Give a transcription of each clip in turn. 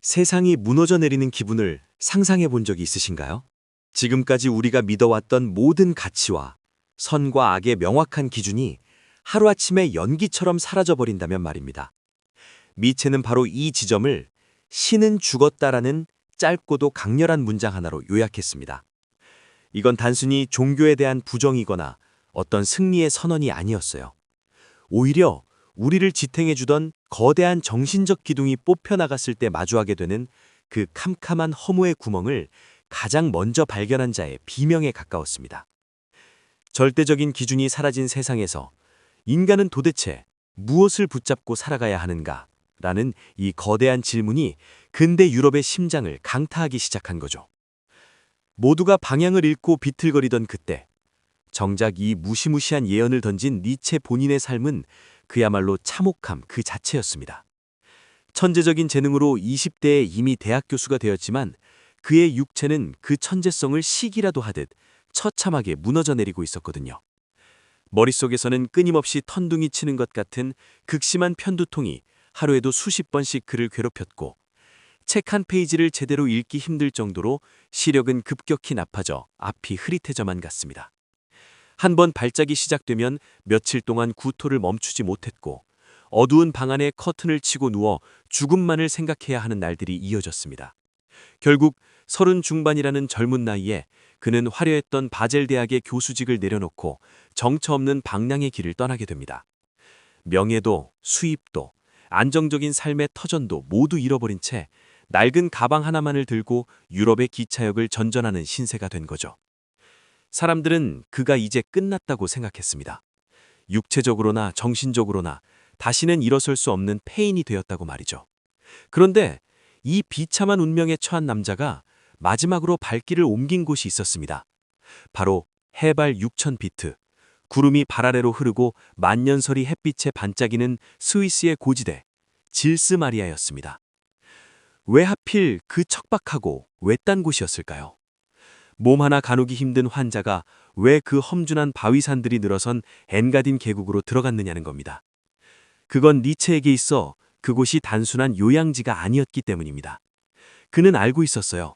세상이 무너져 내리는 기분을 상상해 본 적이 있으신가요? 지금까지 우리가 믿어왔던 모든 가치와 선과 악의 명확한 기준이 하루아침에 연기처럼 사라져버린다면 말입니다. 미체는 바로 이 지점을 신은 죽었다라는 짧고도 강렬한 문장 하나로 요약했습니다. 이건 단순히 종교에 대한 부정이거나 어떤 승리의 선언이 아니었어요. 오히려 우리를 지탱해주던 거대한 정신적 기둥이 뽑혀나갔을 때 마주하게 되는 그 캄캄한 허무의 구멍을 가장 먼저 발견한 자의 비명에 가까웠습니다. 절대적인 기준이 사라진 세상에서 인간은 도대체 무엇을 붙잡고 살아가야 하는가? 라는 이 거대한 질문이 근대 유럽의 심장을 강타하기 시작한 거죠. 모두가 방향을 잃고 비틀거리던 그때, 정작 이 무시무시한 예언을 던진 니체 본인의 삶은 그야말로 참혹함 그 자체였습니다. 천재적인 재능으로 20대에 이미 대학 교수가 되었지만 그의 육체는 그 천재성을 시기라도 하듯 처참하게 무너져 내리고 있었거든요. 머릿속에서는 끊임없이 턴둥이 치는 것 같은 극심한 편두통이 하루에도 수십 번씩 그를 괴롭혔고, 책 한 페이지를 제대로 읽기 힘들 정도로 시력은 급격히 나빠져 앞이 흐릿해져만 갔습니다. 한 번 발작이 시작되면 며칠 동안 구토를 멈추지 못했고, 어두운 방 안에 커튼을 치고 누워 죽음만을 생각해야 하는 날들이 이어졌습니다. 결국 30 중반이라는 젊은 나이에 그는 화려했던 바젤 대학의 교수직을 내려놓고 정처 없는 방랑의 길을 떠나게 됩니다. 명예도, 수입도, 안정적인 삶의 터전도 모두 잃어버린 채 낡은 가방 하나만을 들고 유럽의 기차역을 전전하는 신세가 된 거죠. 사람들은 그가 이제 끝났다고 생각했습니다. 육체적으로나 정신적으로나 다시는 일어설 수 없는 폐인이 되었다고 말이죠. 그런데 이 비참한 운명에 처한 남자가 마지막으로 발길을 옮긴 곳이 있었습니다. 바로 해발 6000피트, 구름이 발 아래로 흐르고 만년설이 햇빛에 반짝이는 스위스의 고지대, 질스 마리아였습니다. 왜 하필 그 척박하고 외딴 곳이었을까요? 몸 하나 가누기 힘든 환자가 왜 그 험준한 바위산들이 늘어선 엔가딘 계곡으로 들어갔느냐는 겁니다. 그건 니체에게 있어 그곳이 단순한 요양지가 아니었기 때문입니다. 그는 알고 있었어요.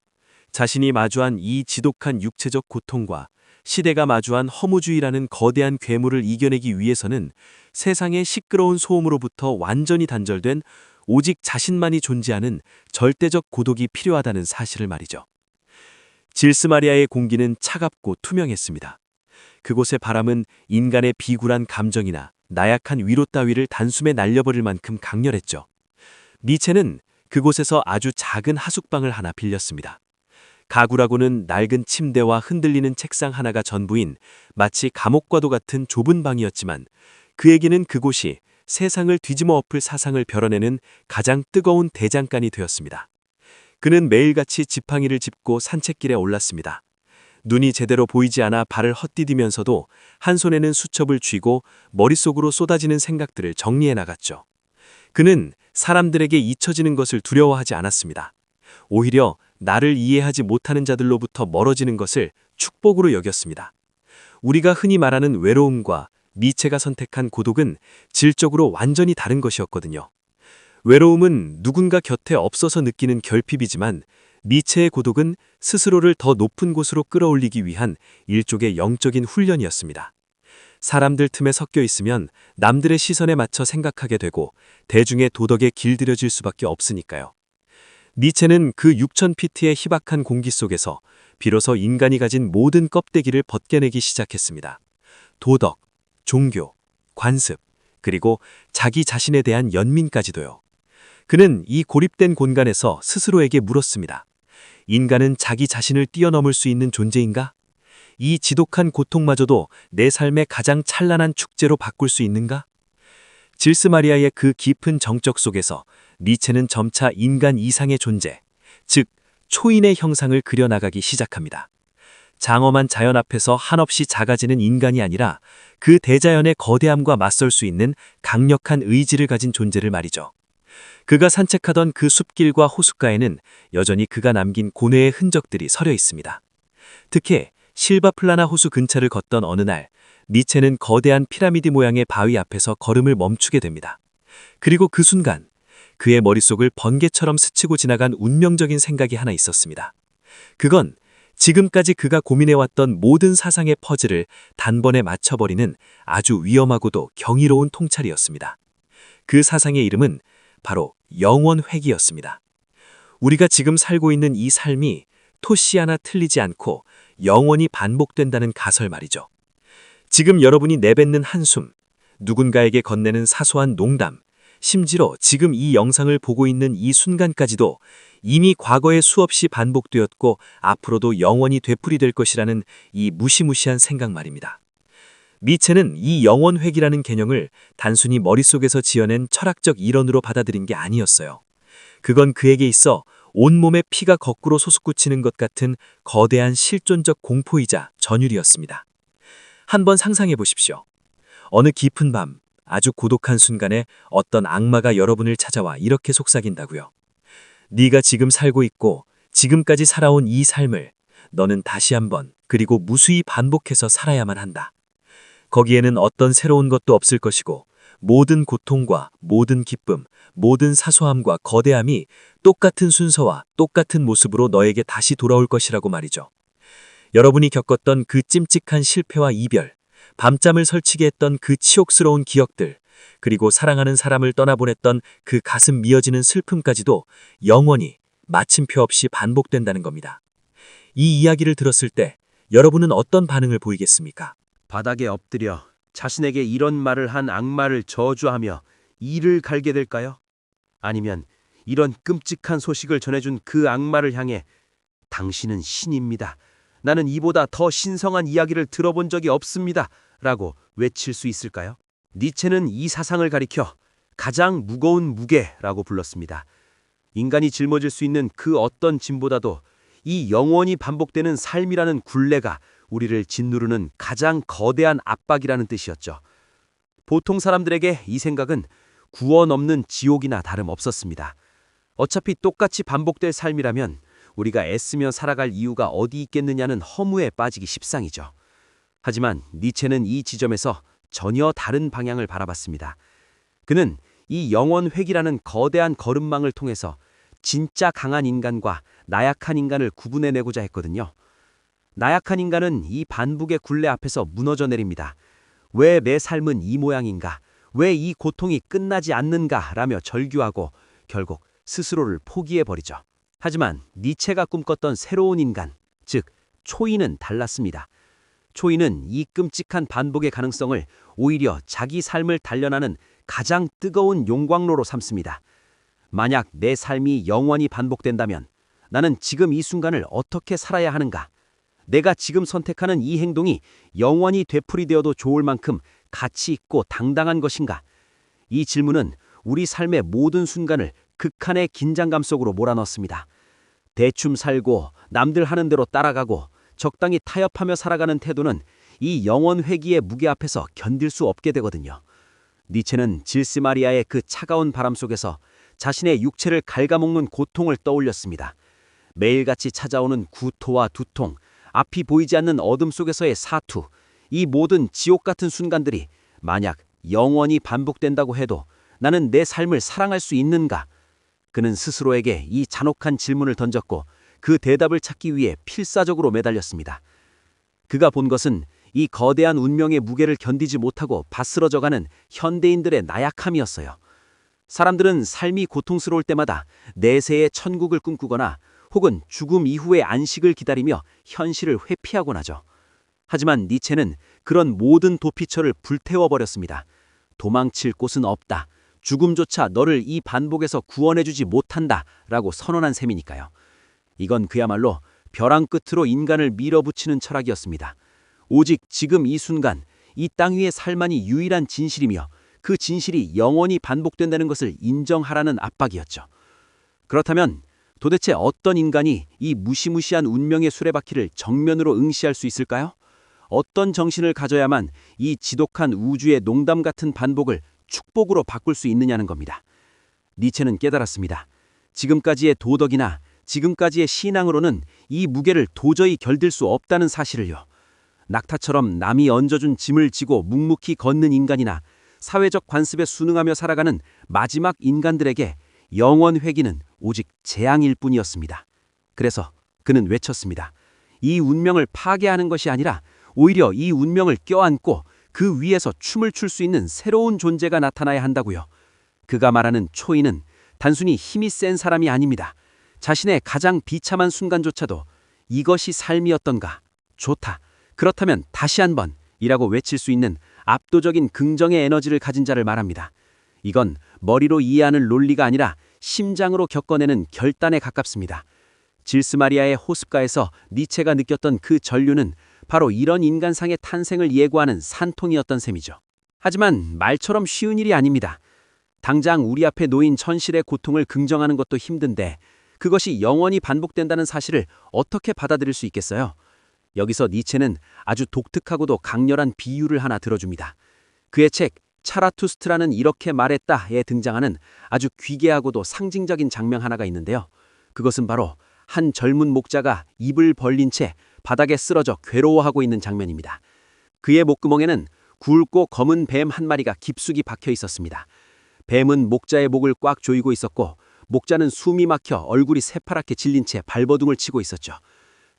자신이 마주한 이 지독한 육체적 고통과 시대가 마주한 허무주의라는 거대한 괴물을 이겨내기 위해서는 세상의 시끄러운 소음으로부터 완전히 단절된 오직 자신만이 존재하는 절대적 고독이 필요하다는 사실을 말이죠. 질스 마리아의 공기는 차갑고 투명했습니다. 그곳의 바람은 인간의 비굴한 감정이나 나약한 위로 따위를 단숨에 날려버릴 만큼 강렬했죠. 니체는 그곳에서 아주 작은 하숙방을 하나 빌렸습니다. 가구라고는 낡은 침대와 흔들리는 책상 하나가 전부인 마치 감옥과도 같은 좁은 방이었지만 그에게는 그곳이 세상을 뒤집어 엎을 사상을 벼러내는 가장 뜨거운 대장간이 되었습니다. 그는 매일같이 지팡이를 짚고 산책길에 올랐습니다. 눈이 제대로 보이지 않아 발을 헛디디면서도 한 손에는 수첩을 쥐고 머릿속으로 쏟아지는 생각들을 정리해 나갔죠. 그는 사람들에게 잊혀지는 것을 두려워하지 않았습니다. 오히려 나를 이해하지 못하는 자들로부터 멀어지는 것을 축복으로 여겼습니다. 우리가 흔히 말하는 외로움과 니체가 선택한 고독은 질적으로 완전히 다른 것이었거든요. 외로움은 누군가 곁에 없어서 느끼는 결핍이지만 니체의 고독은 스스로를 더 높은 곳으로 끌어올리기 위한 일종의 영적인 훈련이었습니다. 사람들 틈에 섞여 있으면 남들의 시선에 맞춰 생각하게 되고 대중의 도덕에 길들여질 수밖에 없으니까요. 니체는 그 6000피트의 희박한 공기 속에서 비로소 인간이 가진 모든 껍데기를 벗겨내기 시작했습니다. 도덕, 종교, 관습, 그리고 자기 자신에 대한 연민까지도요. 그는 이 고립된 공간에서 스스로에게 물었습니다. 인간은 자기 자신을 뛰어넘을 수 있는 존재인가? 이 지독한 고통마저도 내 삶의 가장 찬란한 축제로 바꿀 수 있는가? 질스 마리아의 그 깊은 정적 속에서 니체는 점차 인간 이상의 존재, 즉 초인의 형상을 그려나가기 시작합니다. 장엄한 자연 앞에서 한없이 작아지는 인간이 아니라 그 대자연의 거대함과 맞설 수 있는 강력한 의지를 가진 존재를 말이죠. 그가 산책하던 그 숲길과 호숫가에는 여전히 그가 남긴 고뇌의 흔적들이 서려 있습니다. 특히 실바플라나 호수 근처를 걷던 어느 날, 니체는 거대한 피라미드 모양의 바위 앞에서 걸음을 멈추게 됩니다. 그리고 그 순간 그의 머릿속을 번개처럼 스치고 지나간 운명적인 생각이 하나 있었습니다. 그건 지금까지 그가 고민해왔던 모든 사상의 퍼즐을 단번에 맞춰버리는 아주 위험하고도 경이로운 통찰이었습니다. 그 사상의 이름은 바로 영원회귀였습니다. 우리가 지금 살고 있는 이 삶이 토씨 하나 틀리지 않고 영원히 반복된다는 가설 말이죠. 지금 여러분이 내뱉는 한숨, 누군가에게 건네는 사소한 농담, 심지어 지금 이 영상을 보고 있는 이 순간까지도 이미 과거에 수없이 반복되었고 앞으로도 영원히 되풀이될 것이라는 이 무시무시한 생각 말입니다. 니체는 이 영원회귀라는 개념을 단순히 머릿속에서 지어낸 철학적 이론으로 받아들인 게 아니었어요. 그건 그에게 있어 온몸에 피가 거꾸로 솟구치는 것 같은 거대한 실존적 공포이자 전율이었습니다. 한번 상상해 보십시오. 어느 깊은 밤, 아주 고독한 순간에 어떤 악마가 여러분을 찾아와 이렇게 속삭인다고요. 네가 지금 살고 있고 지금까지 살아온 이 삶을 너는 다시 한번 그리고 무수히 반복해서 살아야만 한다. 거기에는 어떤 새로운 것도 없을 것이고 모든 고통과 모든 기쁨, 모든 사소함과 거대함이 똑같은 순서와 똑같은 모습으로 너에게 다시 돌아올 것이라고 말이죠. 여러분이 겪었던 그 찜찍한 실패와 이별, 밤잠을 설치게 했던 그 치욕스러운 기억들, 그리고 사랑하는 사람을 떠나보냈던 그 가슴 미어지는 슬픔까지도 영원히 마침표 없이 반복된다는 겁니다. 이 이야기를 들었을 때 여러분은 어떤 반응을 보이겠습니까? 바닥에 엎드려 자신에게 이런 말을 한 악마를 저주하며 이를 갈게 될까요? 아니면 이런 끔찍한 소식을 전해준 그 악마를 향해 당신은 신입니다. 나는 이보다 더 신성한 이야기를 들어본 적이 없습니다. 라고 외칠 수 있을까요? 니체는 이 사상을 가리켜 가장 무거운 무게라고 불렀습니다. 인간이 짊어질 수 있는 그 어떤 짐보다도 이 영원히 반복되는 삶이라는 굴레가 우리를 짓누르는 가장 거대한 압박이라는 뜻이었죠. 보통 사람들에게 이 생각은 구원 없는 지옥이나 다름없었습니다. 어차피 똑같이 반복될 삶이라면 우리가 애쓰며 살아갈 이유가 어디 있겠느냐는 허무에 빠지기 십상이죠. 하지만 니체는 이 지점에서 전혀 다른 방향을 바라봤습니다. 그는 이 영원회귀라는 거대한 거름망을 통해서 진짜 강한 인간과 나약한 인간을 구분해내고자 했거든요. 나약한 인간은 이 반복의 굴레 앞에서 무너져 내립니다. 왜 내 삶은 이 모양인가? 왜 이 고통이 끝나지 않는가? 라며 절규하고 결국 스스로를 포기해버리죠. 하지만 니체가 꿈꿨던 새로운 인간, 즉 초인은 달랐습니다. 초인은 이 끔찍한 반복의 가능성을 오히려 자기 삶을 단련하는 가장 뜨거운 용광로로 삼습니다. 만약 내 삶이 영원히 반복된다면 나는 지금 이 순간을 어떻게 살아야 하는가? 내가 지금 선택하는 이 행동이 영원히 되풀이되어도 좋을 만큼 가치 있고 당당한 것인가? 이 질문은 우리 삶의 모든 순간을 극한의 긴장감 속으로 몰아넣습니다. 대충 살고 남들 하는 대로 따라가고 적당히 타협하며 살아가는 태도는 이 영원회귀의 무게 앞에서 견딜 수 없게 되거든요. 니체는 질스마리아의 그 차가운 바람 속에서 자신의 육체를 갉아먹는 고통을 떠올렸습니다. 매일같이 찾아오는 구토와 두통, 앞이 보이지 않는 어둠 속에서의 사투, 이 모든 지옥 같은 순간들이 만약 영원히 반복된다고 해도 나는 내 삶을 사랑할 수 있는가? 그는 스스로에게 이 잔혹한 질문을 던졌고 그 대답을 찾기 위해 필사적으로 매달렸습니다. 그가 본 것은 이 거대한 운명의 무게를 견디지 못하고 바스러져가는 현대인들의 나약함이었어요. 사람들은 삶이 고통스러울 때마다 내세의 천국을 꿈꾸거나 혹은 죽음 이후의 안식을 기다리며 현실을 회피하곤 하죠. 하지만 니체는 그런 모든 도피처를 불태워버렸습니다. 도망칠 곳은 없다. 죽음조차 너를 이 반복에서 구원해주지 못한다. 라고 선언한 셈이니까요. 이건 그야말로 벼랑 끝으로 인간을 밀어붙이는 철학이었습니다. 오직 지금 이 순간, 이 땅 위의 삶만이 유일한 진실이며 그 진실이 영원히 반복된다는 것을 인정하라는 압박이었죠. 그렇다면 도대체 어떤 인간이 이 무시무시한 운명의 수레바퀴를 정면으로 응시할 수 있을까요? 어떤 정신을 가져야만 이 지독한 우주의 농담 같은 반복을 축복으로 바꿀 수 있느냐는 겁니다. 니체는 깨달았습니다. 지금까지의 도덕이나 지금까지의 신앙으로는 이 무게를 도저히 견딜 수 없다는 사실을요. 낙타처럼 남이 얹어준 짐을 지고 묵묵히 걷는 인간이나 사회적 관습에 순응하며 살아가는 마지막 인간들에게 영원 회귀는 오직 재앙일 뿐이었습니다. 그래서 그는 외쳤습니다. 이 운명을 파괴하는 것이 아니라 오히려 이 운명을 껴안고 그 위에서 춤을 출 수 있는 새로운 존재가 나타나야 한다고요. 그가 말하는 초인은 단순히 힘이 센 사람이 아닙니다. 자신의 가장 비참한 순간조차도 이것이 삶이었던가, 좋다, 그렇다면 다시 한번 이라고 외칠 수 있는 압도적인 긍정의 에너지를 가진 자를 말합니다. 이건 머리로 이해하는 논리가 아니라 심장으로 겪어내는 결단에 가깝습니다. 질스 마리아의 호숫가에서 니체가 느꼈던 그 전류는 바로 이런 인간상의 탄생을 예고하는 산통이었던 셈이죠. 하지만 말처럼 쉬운 일이 아닙니다. 당장 우리 앞에 놓인 천실의 고통을 긍정하는 것도 힘든데 그것이 영원히 반복된다는 사실을 어떻게 받아들일 수 있겠어요? 여기서 니체는 아주 독특하고도 강렬한 비유를 하나 들어줍니다. 그의 책 차라투스트라는 이렇게 말했다에 등장하는 아주 귀괴하고도 상징적인 장면 하나가 있는데요. 그것은 바로 한 젊은 목자가 입을 벌린 채 바닥에 쓰러져 괴로워하고 있는 장면입니다. 그의 목구멍에는 굵고 검은 뱀 한 마리가 깊숙이 박혀 있었습니다. 뱀은 목자의 목을 꽉 조이고 있었고 목자는 숨이 막혀 얼굴이 새파랗게 질린 채 발버둥을 치고 있었죠.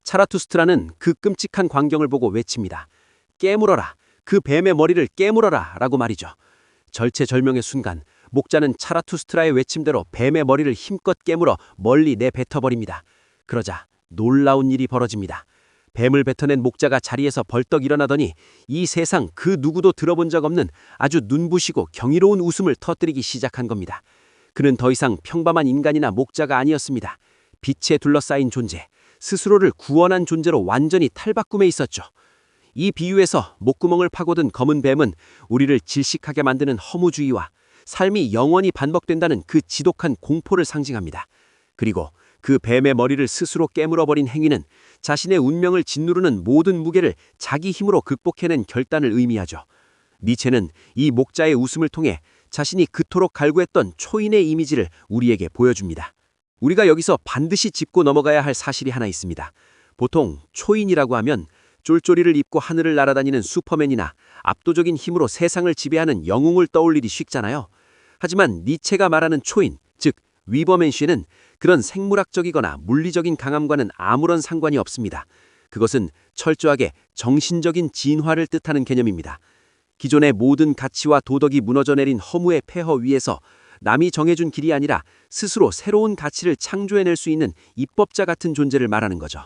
차라투스트라는 그 끔찍한 광경을 보고 외칩니다. 깨물어라. 그 뱀의 머리를 깨물어라 라고 말이죠. 절체절명의 순간 목자는 차라투스트라의 외침대로 뱀의 머리를 힘껏 깨물어 멀리 내뱉어버립니다. 그러자 놀라운 일이 벌어집니다. 뱀을 뱉어낸 목자가 자리에서 벌떡 일어나더니 이 세상 그 누구도 들어본 적 없는 아주 눈부시고 경이로운 웃음을 터뜨리기 시작한 겁니다. 그는 더 이상 평범한 인간이나 목자가 아니었습니다. 빛에 둘러싸인 존재, 스스로를 구원한 존재로 완전히 탈바꿈해 있었죠. 이 비유에서 목구멍을 파고든 검은 뱀은 우리를 질식하게 만드는 허무주의와 삶이 영원히 반복된다는 그 지독한 공포를 상징합니다. 그리고 그 뱀의 머리를 스스로 깨물어버린 행위는 자신의 운명을 짓누르는 모든 무게를 자기 힘으로 극복해낸 결단을 의미하죠. 니체는 이 목자의 웃음을 통해 자신이 그토록 갈구했던 초인의 이미지를 우리에게 보여줍니다. 우리가 여기서 반드시 짚고 넘어가야 할 사실이 하나 있습니다. 보통 초인이라고 하면 쫄쫄이를 입고 하늘을 날아다니는 슈퍼맨이나 압도적인 힘으로 세상을 지배하는 영웅을 떠올리기 쉽잖아요. 하지만 니체가 말하는 초인, 즉 위버맨쉬는 그런 생물학적이거나 물리적인 강함과는 아무런 상관이 없습니다. 그것은 철저하게 정신적인 진화를 뜻하는 개념입니다. 기존의 모든 가치와 도덕이 무너져 내린 허무의 폐허 위에서 남이 정해준 길이 아니라 스스로 새로운 가치를 창조해낼 수 있는 입법자 같은 존재를 말하는 거죠.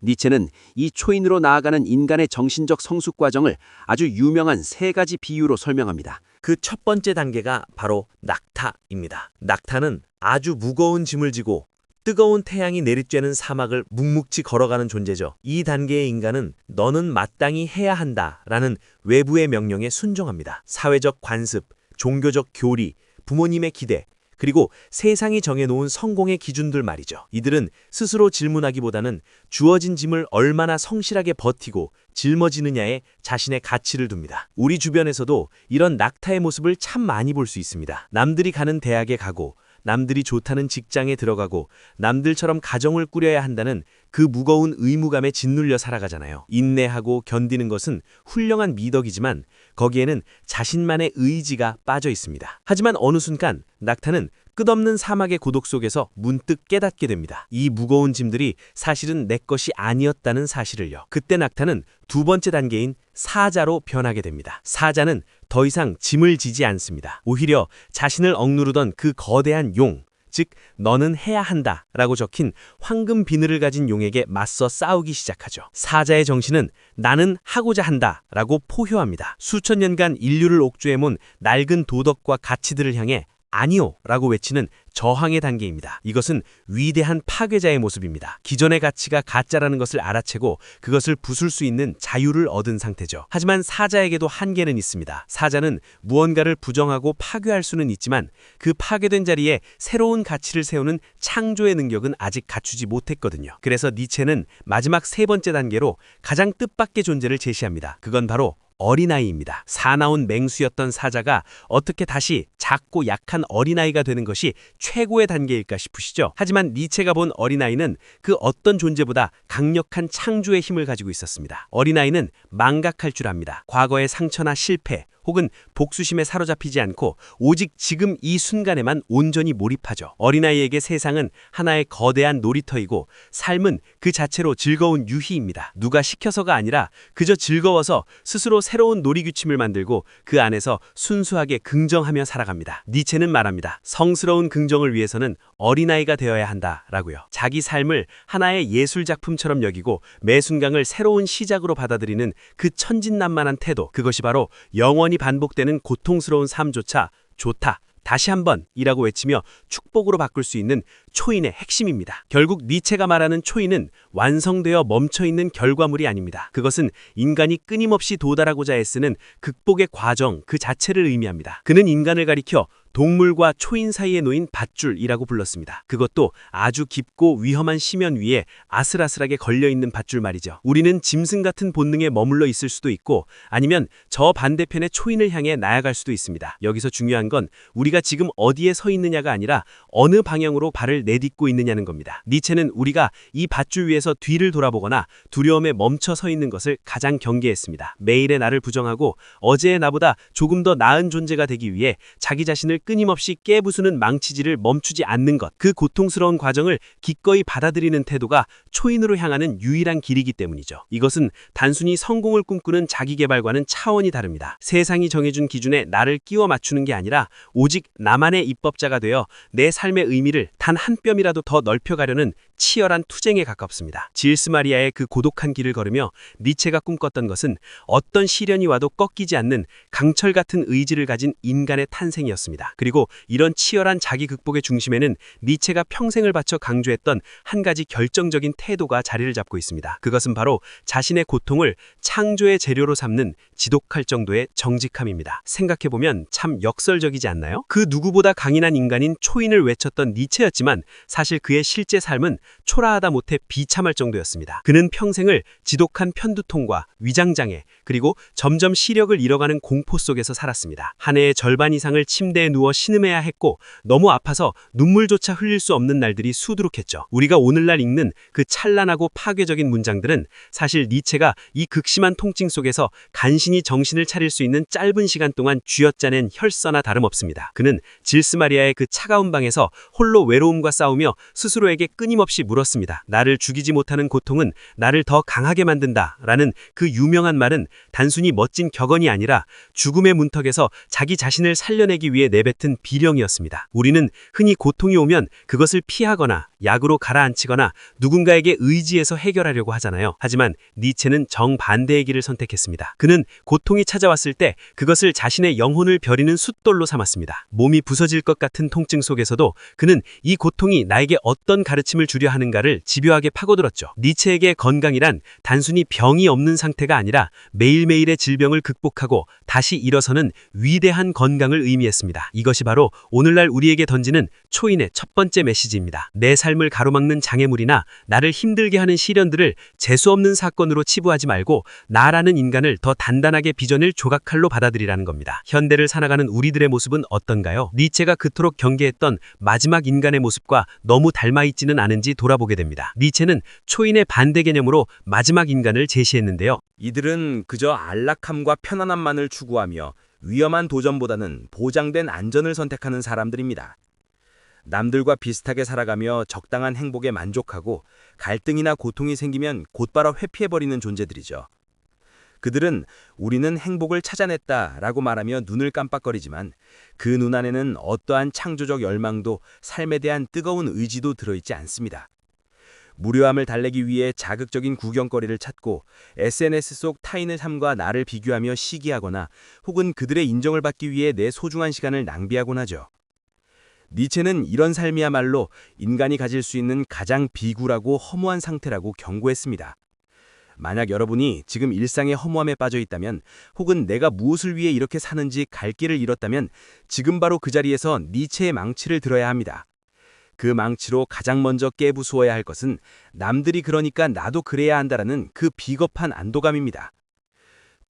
니체는 이 초인으로 나아가는 인간의 정신적 성숙 과정을 아주 유명한 세 가지 비유로 설명합니다. 그 첫 번째 단계가 바로 낙타입니다. 낙타는 아주 무거운 짐을 지고 뜨거운 태양이 내리쬐는 사막을 묵묵히 걸어가는 존재죠. 이 단계의 인간은 너는 마땅히 해야 한다라는 외부의 명령에 순종합니다. 사회적 관습, 종교적 교리, 부모님의 기대, 그리고 세상이 정해놓은 성공의 기준들 말이죠. 이들은 스스로 질문하기보다는 주어진 짐을 얼마나 성실하게 버티고 짊어지느냐에 자신의 가치를 둡니다. 우리 주변에서도 이런 낙타의 모습을 참 많이 볼 수 있습니다. 남들이 가는 대학에 가고 남들이 좋다는 직장에 들어가고 남들처럼 가정을 꾸려야 한다는 그 무거운 의무감에 짓눌려 살아가잖아요. 인내하고 견디는 것은 훌륭한 미덕이지만 거기에는 자신만의 의지가 빠져 있습니다. 하지만 어느 순간 낙타는 끝없는 사막의 고독 속에서 문득 깨닫게 됩니다. 이 무거운 짐들이 사실은 내 것이 아니었다는 사실을요. 그때 낙타는 두 번째 단계인 사자로 변하게 됩니다. 사자는 더 이상 짐을 지지 않습니다. 오히려 자신을 억누르던 그 거대한 용, 즉 너는 해야 한다 라고 적힌 황금 비늘을 가진 용에게 맞서 싸우기 시작하죠. 사자의 정신은 나는 하고자 한다 라고 포효합니다. 수천 년간 인류를 옥죄해온 낡은 도덕과 가치들을 향해 아니요 라고 외치는 저항의 단계입니다. 이것은 위대한 파괴자의 모습입니다. 기존의 가치가 가짜라는 것을 알아채고 그것을 부술 수 있는 자유를 얻은 상태죠. 하지만 사자에게도 한계는 있습니다. 사자는 무언가를 부정하고 파괴할 수는 있지만 그 파괴된 자리에 새로운 가치를 세우는 창조의 능력은 아직 갖추지 못했거든요. 그래서 니체는 마지막 세 번째 단계로 가장 뜻밖의 존재를 제시합니다. 그건 바로 어린아이입니다. 사나운 맹수였던 사자가 어떻게 다시 작고 약한 어린아이가 되는 것이 최고의 단계일까 싶으시죠? 하지만 니체가 본 어린아이는 그 어떤 존재보다 강력한 창조의 힘을 가지고 있었습니다. 어린아이는 망각할 줄 압니다. 과거의 상처나 실패, 혹은 복수심에 사로잡히지 않고 오직 지금 이 순간에만 온전히 몰입하죠. 어린아이에게 세상은 하나의 거대한 놀이터이고 삶은 그 자체로 즐거운 유희입니다. 누가 시켜서가 아니라 그저 즐거워서 스스로 새로운 놀이규칙을 만들고 그 안에서 순수하게 긍정하며 살아갑니다. 니체는 말합니다. 성스러운 긍정을 위해서는 어린아이가 되어야 한다라고요. 자기 삶을 하나의 예술작품처럼 여기고 매 순간을 새로운 시작으로 받아들이는 그 천진난만한 태도, 그것이 바로 영원히 반복되는 고통스러운 삶조차 좋다, 다시 한번 이라고 외치며 축복으로 바꿀 수 있는 초인의 핵심입니다. 결국 니체가 말하는 초인은 완성되어 멈춰있는 결과물이 아닙니다. 그것은 인간이 끊임없이 도달하고자 애쓰는 극복의 과정 그 자체를 의미합니다. 그는 인간을 가리켜 동물과 초인 사이에 놓인 밧줄이라고 불렀습니다. 그것도 아주 깊고 위험한 심연 위에 아슬아슬하게 걸려있는 밧줄 말이죠. 우리는 짐승 같은 본능에 머물러 있을 수도 있고 아니면 저 반대편의 초인을 향해 나아갈 수도 있습니다. 여기서 중요한 건 우리가 지금 어디에 서 있느냐가 아니라 어느 방향으로 발을 내딛고 있느냐는 겁니다. 니체는 우리가 이 밧줄 위에서 뒤를 돌아보거나 두려움에 멈춰 서 있는 것을 가장 경계했습니다. 매일의 나를 부정하고 어제의 나보다 조금 더 나은 존재가 되기 위해 자기 자신을 끊임없이 깨부수는 망치질을 멈추지 않는 것, 그 고통스러운 과정을 기꺼이 받아들이는 태도가 초인으로 향하는 유일한 길이기 때문이죠. 이것은 단순히 성공을 꿈꾸는 자기개발과는 차원이 다릅니다. 세상이 정해준 기준에 나를 끼워 맞추는 게 아니라 오직 나만의 입법자가 되어 내 삶의 의미를 단 한 뼘이라도 더 넓혀가려는 치열한 투쟁에 가깝습니다. 질스 마리아의 그 고독한 길을 걸으며 니체가 꿈꿨던 것은 어떤 시련이 와도 꺾이지 않는 강철 같은 의지를 가진 인간의 탄생이었습니다. 그리고 이런 치열한 자기 극복의 중심에는 니체가 평생을 바쳐 강조했던 한 가지 결정적인 태도가 자리를 잡고 있습니다. 그것은 바로 자신의 고통을 창조의 재료로 삼는 지독할 정도의 정직함입니다. 생각해보면 참 역설적이지 않나요? 그 누구보다 강인한 인간인 초인을 외쳤던 니체였지만 사실 그의 실제 삶은 초라하다 못해 비참할 정도였습니다. 그는 평생을 지독한 편두통과 위장장애, 그리고 점점 시력을 잃어가는 공포 속에서 살았습니다. 한 해의 절반 이상을 침대에 누워 신음해야 했고 너무 아파서 눈물조차 흘릴 수 없는 날들이 수두룩했죠. 우리가 오늘날 읽는 그 찬란하고 파괴적인 문장들은 사실 니체가 이 극심한 통증 속에서 간신히 정신을 차릴 수 있는 짧은 시간 동안 쥐어짜낸 혈서나 다름없습니다. 그는 질스 마리아의 그 차가운 방에서 홀로 외로움과 싸우며 스스로에게 끊임없이 물었습니다. 나를 죽이지 못하는 고통은 나를 더 강하게 만든다 라는 그 유명한 말은 단순히 멋진 격언이 아니라 죽음의 문턱에서 자기 자신을 살려내기 위해 내뱉은 비령이었습니다. 우리는 흔히 고통이 오면 그것을 피하거나 약으로 가라앉히거나 누군가에게 의지해서 해결하려고 하잖아요. 하지만 니체는 정반대의 길을 선택했습니다. 그는 고통이 찾아왔을 때 그것을 자신의 영혼을 벼리는 숫돌로 삼았습니다. 몸이 부서질 것 같은 통증 속에서도 그는 이 고통이 나에게 어떤 가르침을 주려 하는가를 집요하게 파고들었죠. 니체에게 건강이란 단순히 병이 없는 상태가 아니라 매일매일의 질병을 극복하고 다시 일어서는 위대한 건강을 의미했습니다. 이것이 바로 오늘날 우리에게 던지는 초인의 첫 번째 메시지입니다. 내 삶을 가로막는 장애물이나 나를 힘들게 하는 시련들을 재수없는 사건으로 치부하지 말고 나라는 인간을 더 단단하게 비전을 조각칼로 받아들이라는 겁니다. 현대를 살아가는 우리들의 모습은 어떤가요? 니체가 그토록 경계했던 마지막 인간의 모습과 너무 닮아있지는 않은지 돌아보게 됩니다. 니체는 초인의 반대 개념으로 마지막 인간을 제시했는데요. 이들은 그저 안락함과 편안함만을 추구하며 위험한 도전보다는 보장된 안전을 선택하는 사람들입니다. 남들과 비슷하게 살아가며 적당한 행복에 만족하고 갈등이나 고통이 생기면 곧바로 회피해버리는 존재들이죠. 그들은 우리는 행복을 찾아냈다라고 말하며 눈을 깜빡거리지만 그 눈 안에는 어떠한 창조적 열망도 삶에 대한 뜨거운 의지도 들어있지 않습니다. 무료함을 달래기 위해 자극적인 구경거리를 찾고 SNS 속 타인의 삶과 나를 비교하며 시기하거나 혹은 그들의 인정을 받기 위해 내 소중한 시간을 낭비하곤 하죠. 니체는 이런 삶이야말로 인간이 가질 수 있는 가장 비굴하고 허무한 상태라고 경고했습니다. 만약 여러분이 지금 일상의 허무함에 빠져 있다면 혹은 내가 무엇을 위해 이렇게 사는지 갈 길을 잃었다면 지금 바로 그 자리에서 니체의 망치를 들어야 합니다. 그 망치로 가장 먼저 깨부수어야 할 것은 남들이 그러니까 나도 그래야 한다라는 그 비겁한 안도감입니다.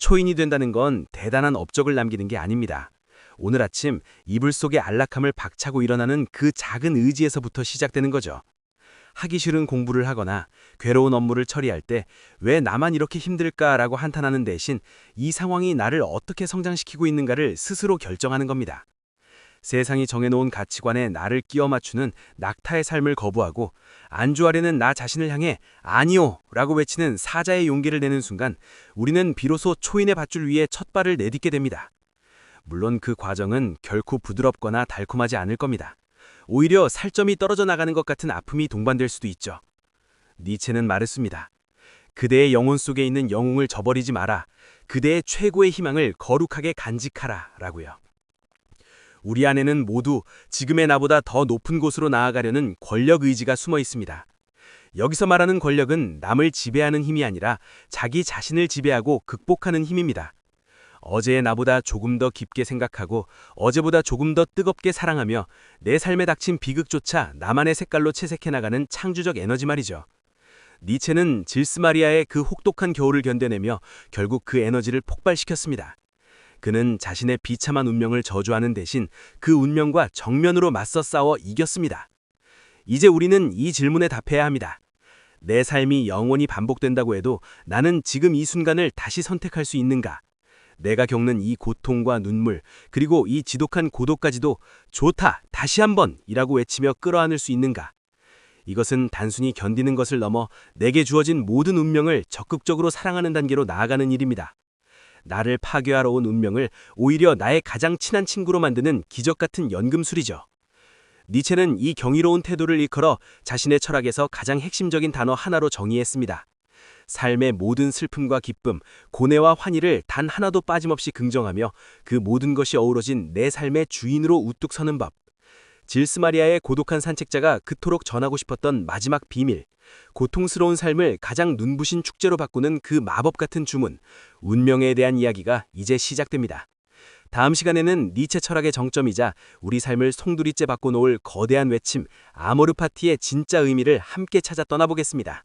초인이 된다는 건 대단한 업적을 남기는 게 아닙니다. 오늘 아침 이불 속의 안락함을 박차고 일어나는 그 작은 의지에서부터 시작되는 거죠. 하기 싫은 공부를 하거나 괴로운 업무를 처리할 때 왜 나만 이렇게 힘들까라고 한탄하는 대신 이 상황이 나를 어떻게 성장시키고 있는가를 스스로 결정하는 겁니다. 세상이 정해놓은 가치관에 나를 끼워 맞추는 낙타의 삶을 거부하고 안주하려는 나 자신을 향해 아니요 라고 외치는 사자의 용기를 내는 순간 우리는 비로소 초인의 밧줄 위에 첫 발을 내딛게 됩니다. 물론 그 과정은 결코 부드럽거나 달콤하지 않을 겁니다. 오히려 살점이 떨어져 나가는 것 같은 아픔이 동반될 수도 있죠. 니체는 말했습니다. 그대의 영혼 속에 있는 영웅을 저버리지 마라. 그대의 최고의 희망을 거룩하게 간직하라 라고요. 우리 안에는 모두 지금의 나보다 더 높은 곳으로 나아가려는 권력 의지가 숨어 있습니다. 여기서 말하는 권력은 남을 지배하는 힘이 아니라 자기 자신을 지배하고 극복하는 힘입니다. 어제의 나보다 조금 더 깊게 생각하고 어제보다 조금 더 뜨겁게 사랑하며 내 삶에 닥친 비극조차 나만의 색깔로 채색해 나가는 창조적 에너지 말이죠. 니체는 질스마리아의 그 혹독한 겨울을 견뎌내며 결국 그 에너지를 폭발시켰습니다. 그는 자신의 비참한 운명을 저주하는 대신 그 운명과 정면으로 맞서 싸워 이겼습니다. 이제 우리는 이 질문에 답해야 합니다. 내 삶이 영원히 반복된다고 해도 나는 지금 이 순간을 다시 선택할 수 있는가? 내가 겪는 이 고통과 눈물, 그리고 이 지독한 고독까지도 좋다, 다시 한번 이라고 외치며 끌어안을 수 있는가? 이것은 단순히 견디는 것을 넘어 내게 주어진 모든 운명을 적극적으로 사랑하는 단계로 나아가는 일입니다. 나를 파괴하러 온 운명을 오히려 나의 가장 친한 친구로 만드는 기적 같은 연금술이죠. 니체는 이 경이로운 태도를 일컬어 자신의 철학에서 가장 핵심적인 단어 하나로 정의했습니다. 삶의 모든 슬픔과 기쁨, 고뇌와 환희를 단 하나도 빠짐없이 긍정하며 그 모든 것이 어우러진 내 삶의 주인으로 우뚝 서는 법. 질스마리아의 고독한 산책자가 그토록 전하고 싶었던 마지막 비밀, 고통스러운 삶을 가장 눈부신 축제로 바꾸는 그 마법 같은 주문, 운명에 대한 이야기가 이제 시작됩니다. 다음 시간에는 니체 철학의 정점이자 우리 삶을 송두리째 바꿔놓을 거대한 외침, 아모르 파티의 진짜 의미를 함께 찾아 떠나보겠습니다.